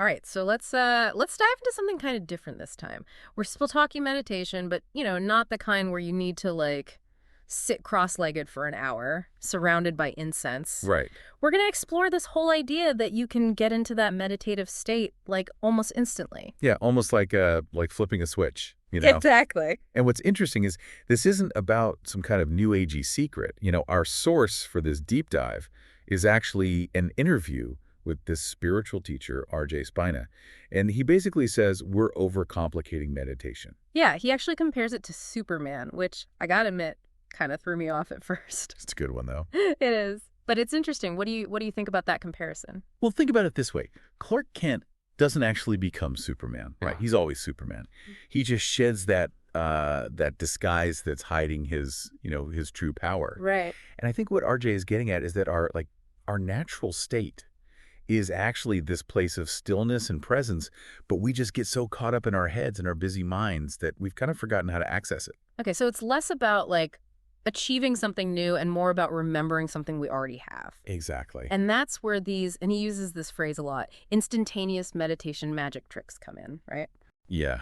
All right, so let's dive into something kind of different this time. We're still talking meditation, but not the kind where you need to like sit cross-legged for an hour, surrounded by incense. Right. We're going to explore this whole idea that you can get into that meditative state like almost instantly. Yeah, almost like flipping a switch, you know. Exactly. And what's interesting is this isn't about some kind of new agey secret. Our source for this deep dive is actually an interview with this spiritual teacher, R.J. Spina. And he basically says we're overcomplicating meditation. Yeah, he actually compares it to Superman, which I gotta admit kind of threw me off at first. It's a good one, though. It is. But it's interesting. What do you think about that comparison? Well, think about it this way. Clark Kent doesn't actually become Superman, right? He's always Superman. He just sheds that disguise that's hiding his true power. Right. And I think what RJ is getting at is that our natural state is actually this place of stillness and presence, but we just get so caught up in our heads and our busy minds that we've kind of forgotten how to access it. Okay, so it's less about like achieving something new and more about remembering something we already have. Exactly. And that's where and he uses this phrase a lot, instantaneous meditation magic tricks come in, right? Yeah.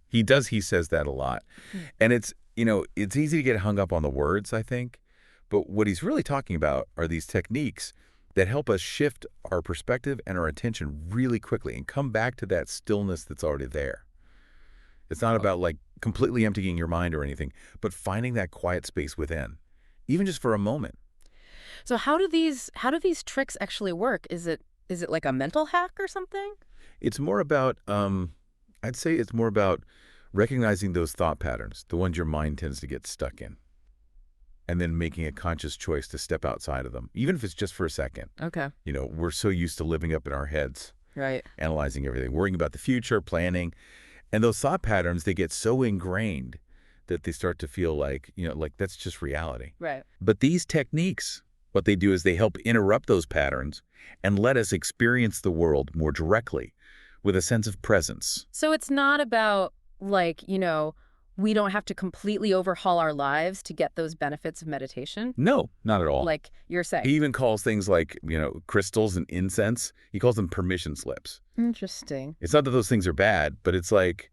He says that a lot. And it's easy to get hung up on the words, I think. But what he's really talking about are these techniques that help us shift our perspective and our attention really quickly and come back to that stillness that's already there. It's not about like completely emptying your mind or anything, but finding that quiet space within, even just for a moment. So how do these tricks actually work? Is it like a mental hack or something? It's more about, I'd say it's more about recognizing those thought patterns, the ones your mind tends to get stuck in, and then making a conscious choice to step outside of them, even if it's just for a second. Okay. We're so used to living up in our heads, Right. analyzing everything, worrying about the future, planning. And those thought patterns, they get so ingrained that they start to feel like, like that's just reality. Right. But these techniques, what they do is they help interrupt those patterns and let us experience the world more directly with a sense of presence. So it's not about like, we don't have to completely overhaul our lives to get those benefits of meditation. No, not at all. Like you're saying. He even calls things like, crystals and incense, he calls them permission slips. Interesting. It's not that those things are bad, but it's like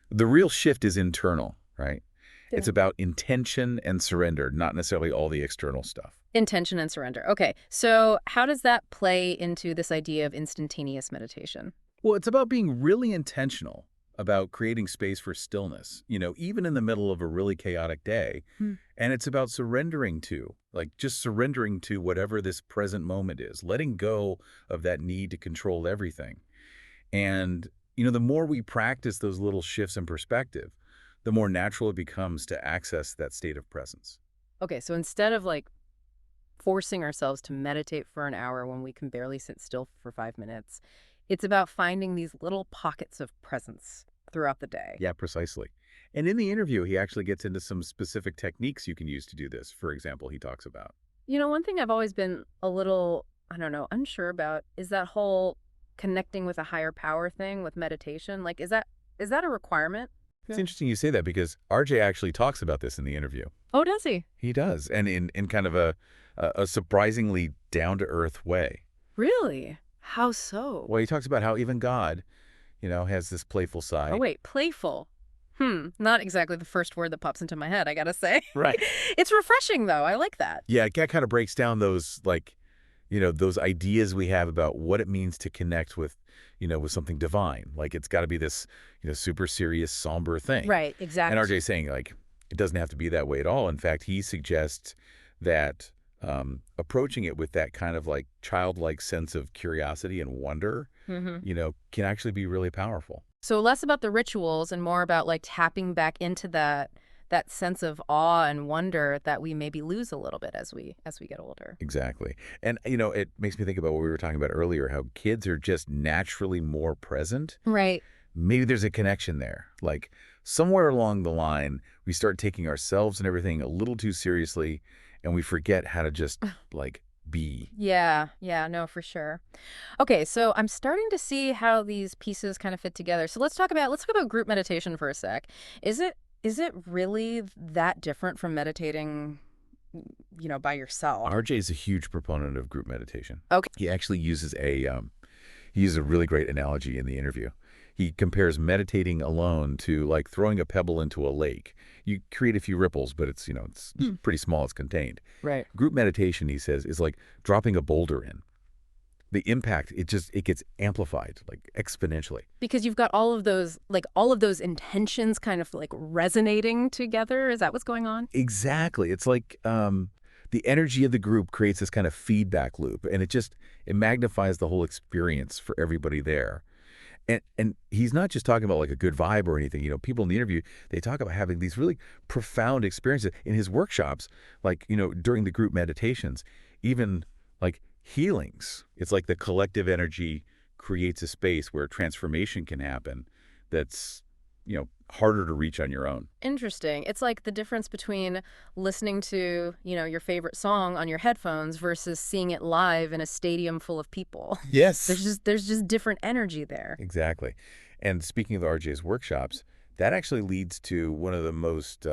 the real shift is internal, right? Yeah. It's about intention and surrender, not necessarily all the external stuff. Intention and surrender. Okay. So how does that play into this idea of instantaneous meditation? Well, it's about being really intentional about creating space for stillness, even in the middle of a really chaotic day. And it's about surrendering to whatever this present moment is, letting go of that need to control everything. And, the more we practice those little shifts in perspective, the more natural it becomes to access that state of presence. Okay. So instead of like forcing ourselves to meditate for an hour when we can barely sit still for 5 minutes, it's about finding these little pockets of presence throughout the day. Yeah, precisely. And in the interview, he actually gets into some specific techniques you can use to do this. For example, he talks about. One thing I've always been a little, I don't know, unsure about is that whole connecting with a higher power thing with meditation. Like, is that a requirement? It's interesting you say that because RJ actually talks about this in the interview. Oh, does he? He does. And in kind of a surprisingly down-to-earth way. Really? How so? Well, he talks about how even God, has this playful side. Oh, wait, playful. Not exactly the first word that pops into my head, I gotta say. Right. It's refreshing, though. I like that. Yeah, it kind of breaks down those, those ideas we have about what it means to connect with, with something divine. Like, it's got to be this, super serious, somber thing. Right, exactly. And RJ's saying, like, it doesn't have to be that way at all. In fact, he suggests that approaching it with that kind of like childlike sense of curiosity and wonder, can actually be really powerful. So less about the rituals and more about like tapping back into that sense of awe and wonder that we maybe lose a little bit as we get older. Exactly. And, it makes me think about what we were talking about earlier, how kids are just naturally more present. Right. Maybe there's a connection there. Like somewhere along the line, we start taking ourselves and everything a little too seriously, and we forget how to just like be. Yeah, no, for sure. Okay, so I'm starting to see how these pieces kind of fit together. So let's talk about group meditation for a sec. Is it really that different from meditating, by yourself? RJ is a huge proponent of group meditation. Okay. He actually uses a He uses a really great analogy in the interview. He compares meditating alone to like throwing a pebble into a lake. You create a few ripples, but it's Hmm. pretty small, it's contained. Right. Group meditation, he says, is like dropping a boulder in. The impact, it gets amplified like exponentially. Because you've got all of those intentions kind of like resonating together. Is that what's going on? Exactly. It's like the energy of the group creates this kind of feedback loop, and it magnifies the whole experience for everybody there. And he's not just talking about like a good vibe or anything. People in the interview, they talk about having these really profound experiences in his workshops, like, during the group meditations, even like healings. It's like the collective energy creates a space where transformation can happen that's, harder to reach on your own. Interesting. It's like the difference between listening to, your favorite song on your headphones versus seeing it live in a stadium full of people. Yes. There's just different energy there. Exactly. And speaking of RJ's workshops, that actually leads to one of the most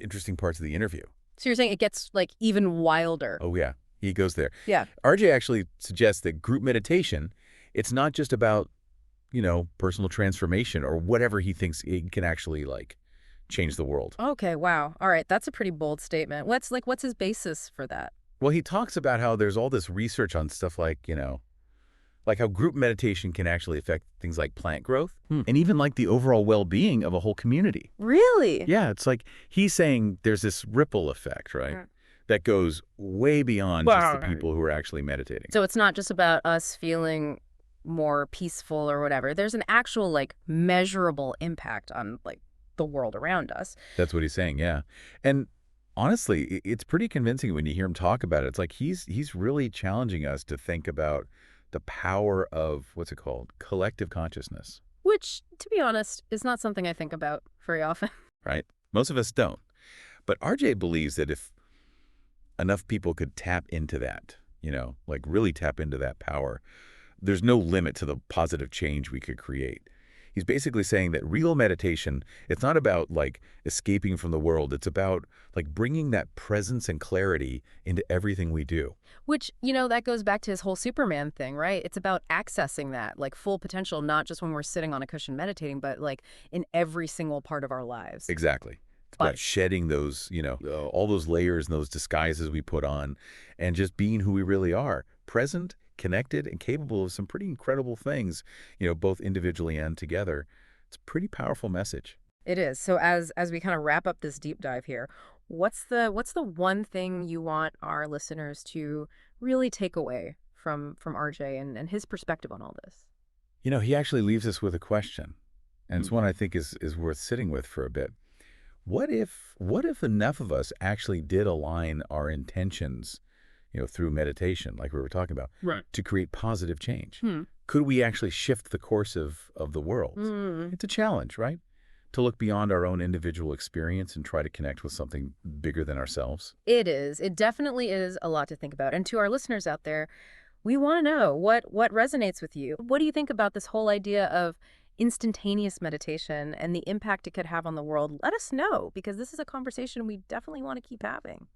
interesting parts of the interview. So you're saying it gets like even wilder. Oh yeah, he goes there. Yeah. RJ actually suggests that group meditation, it's not just about, personal transformation or whatever he thinks it can actually like change the world. Okay, wow. All right, that's a pretty bold statement. What's his basis for that? Well, he talks about how there's all this research on stuff like how group meditation can actually affect things like plant growth and even like the overall well-being of a whole community. Really? Yeah, it's like he's saying there's this ripple effect, right? That goes way beyond just the people who are actually meditating. So it's not just about us feeling more peaceful or whatever. There's an actual like measurable impact on like the world around us. That's what he's saying, yeah. And honestly, it's pretty convincing when you hear him talk about it. It's like he's really challenging us to think about the power of, what's it called? Collective consciousness, Which, to be honest, is not something I think about very often. right? Most of us don't. But RJ believes that if enough people could tap into that, like really tap into that power, there's no limit to the positive change we could create. He's basically saying that real meditation, it's not about like escaping from the world. It's about like bringing that presence and clarity into everything we do. Which, that goes back to his whole Superman thing, right? It's about accessing that, like full potential, not just when we're sitting on a cushion meditating, but like in every single part of our lives. Exactly. It's about But shedding those, all those layers and those disguises we put on and just being who we really are, present, connected, and capable of some pretty incredible things, both individually and together. It's a pretty powerful message. it is. So as we kind of wrap up this deep dive here, what's the one thing you want our listeners to really take away from RJ and his perspective on all this? He actually leaves us with a question, and it's one I think is worth sitting with for a bit. What if enough of us actually did align our intentions, through meditation, like we were talking about, Right. to create positive change? Hmm. Could we actually shift the course of the world? Mm. It's a challenge, right? To look beyond our own individual experience and try to connect with something bigger than ourselves. It is. It definitely is a lot to think about. And to our listeners out there, we want to know what resonates with you. What do you think about this whole idea of instantaneous meditation and the impact it could have on the world? Let us know, because this is a conversation we definitely want to keep having.